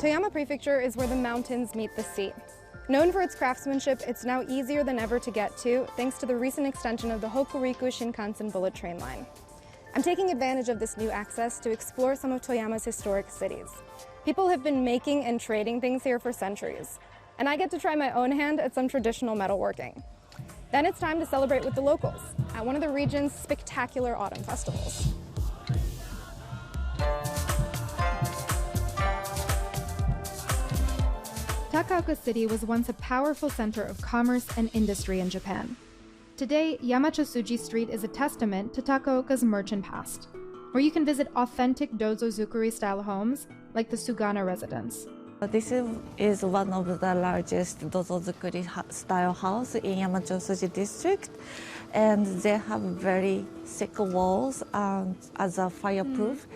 Toyama Prefecture is where the mountains meet the sea. Known for its craftsmanship, it's now easier than ever to get to thanks to the recent extension of the Hokuriku Shinkansen bullet train line. I'm taking advantage of this new access to explore some of Toyama's historic cities. People have been making and trading things here for centuries, and I get to try my own hand at some traditional metalworking. Then it's time to celebrate with the locals at one of the region's spectacular autumn festivals. Takaoka City was once a powerful center of commerce and industry in Japan. Today, Yamachosuji Street is a testament to Takaoka's merchant past, where you can visit authentic Dozo-zukuri-style homes like the Sugana residence. This is one of the largest Dozo-zukuri-style house in Yamachosuji district, and they have very thick walls as a fireproof.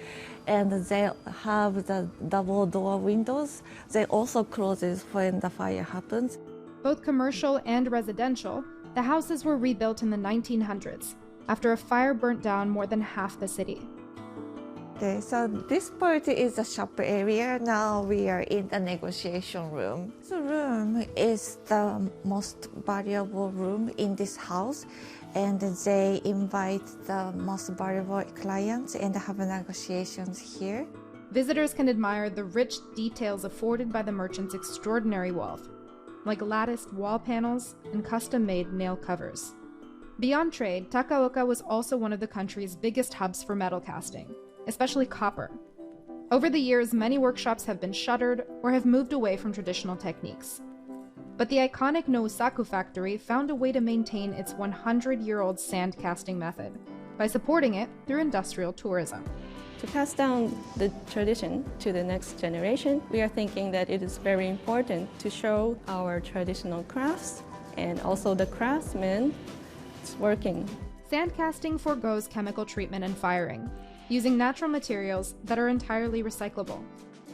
And they have the double door windows. They also close when the fire happens. Both commercial and residential, the houses were rebuilt in the 1900s after a fire burnt down more than half the city. Okay, so this part is the shop area. Now we are in the negotiation room. This room is the most valuable room in this house, and they invite the most valuable clients and have negotiations here. Visitors can admire the rich details afforded by the merchant's extraordinary wealth, like latticed wall panels and custom-made nail covers. Beyond trade, Takaoka was also one of the country's biggest hubs for metal casting, especially copper. Over the years, many workshops have been shuttered or have moved away from traditional techniques. But the iconic Noosaku factory found a way to maintain its 100-year-old sand casting method by supporting it through industrial tourism. To pass down the tradition to the next generation, we are thinking that it is very important to show our traditional crafts and also the craftsmen working. Sand casting forgoes chemical treatment and firing, using natural materials that are entirely recyclable.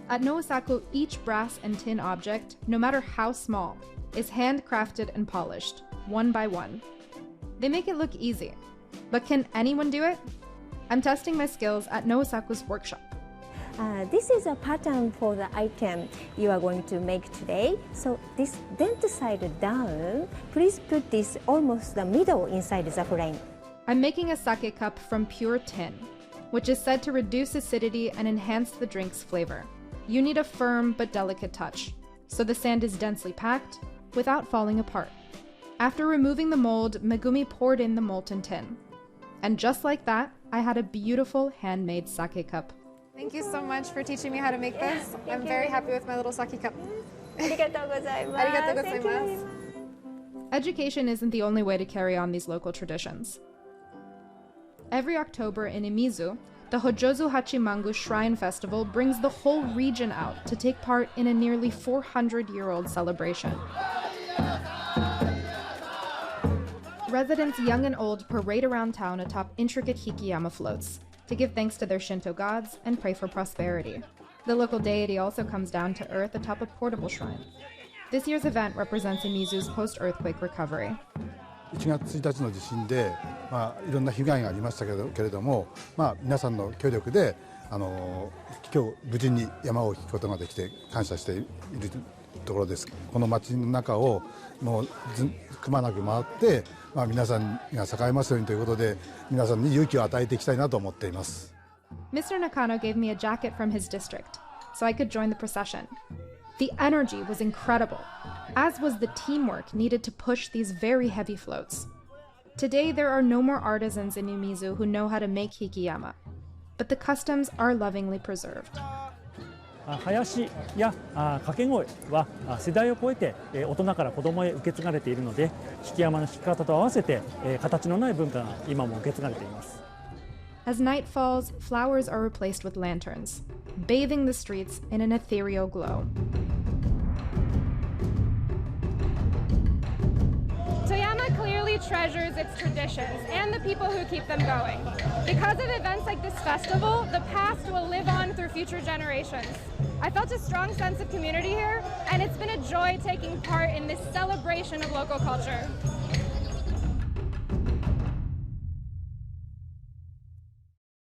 At Noosaku, each brass and tin object, no matter how small, is handcrafted and polished, one by one. They make it look easy, but can anyone do it? I'm testing my skills at Noosaku's workshop. This is a pattern for the item you are going to make today. So this dent side down, please put this almost the middle inside the frame. I'm making a sake cup from pure tin, which is said to reduce acidity and enhance the drink's flavor. You need a firm but delicate touch, so the sand is densely packed without falling apart. After removing the mold, Megumi poured in the molten tin. And just like that, I had a beautiful handmade sake cup. Thank you so much for teaching me how to make this. I'm very happy with my little sake cup. Arigatou gozaimasu. Arigatou gozaimasu. Education isn't the only way to carry on these local traditions. Every October in Imizu, the Hojozu Hachimangu Shrine Festival brings the whole region out to take part in a nearly 400-year-old celebration. Residents young and old parade around town atop intricate hikiyama floats to give thanks to their Shinto gods and pray for prosperity. The local deity also comes down to earth atop a portable shrine. This year's event represents Imizu's post-earthquake recovery. 1月1日の地震で、いろんな被害がありましたけれども、皆さんの協力で今日無事に山を引くことができて感謝しているところです。この町の中をもうくまなく回って、皆さんが栄えますようにということで、皆さんに勇気を与えていきたいなと思っています。Mr. Nakano gave me a jacket from his district, so I could join the procession. The energy was incredible, as was the teamwork needed to push these very heavy floats. Today, there are no more artisans in Imizu who know how to make hikiyama, but the customs are lovingly preserved. 囃子や掛け声は世代を超えて大人から子供へ受け継がれているので、引山の引き方と合わせて形のない文化が今も受け継がれています。As night falls, flowers are replaced with lanterns, bathing the streets in an ethereal glow. Toyama clearly treasures its traditions and the people who keep them going. Because of events like this festival, the past will live on through future generations. I felt a strong sense of community here, and it's been a joy taking part in this celebration of local culture.